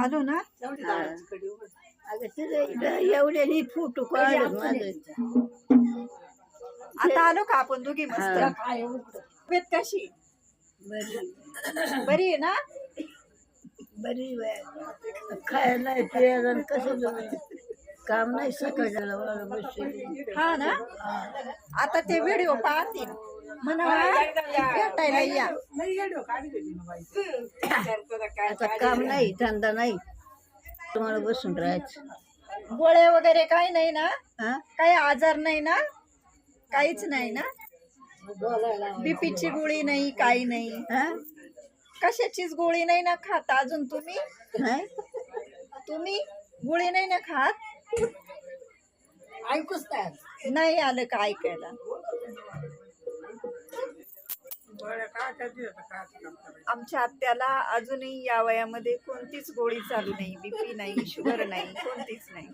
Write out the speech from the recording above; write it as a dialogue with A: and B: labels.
A: आलो ना.
B: अगं तिथे एवढे फोटो काढ
A: आता आलो का आपण दोघी मस्त. तब्येत कशी? बरी आहे ना?
B: बरी खायला प्यायला कसं काम नाही सकाळच्या बसले.
A: हा ना. आता ते व्हिडिओ पाहतील म्हणा भेटायला या.
B: आता काम नाही धंदा नाही तुम्हाला बसून राहायचं.
A: गोळ्या वगैरे काही नाही ना?
B: हा
A: काही आजार नाही ना? काहीच नाही ना? बीपीची गोळी नाही, काही नाही?
B: हा
A: कशाचीच गोळी नाही ना खात अजून तुम्ही?
B: नाही
A: तुम्ही गोळी नाही ना खात?
B: ऐकूच
A: नाही आलं का ऐकायला? आमच्या आत्याला अजूनही या वयामध्ये कोणतीच गोळी चालू नाही, बीपी नाही, शुगर नाही, कोणतीच नाही.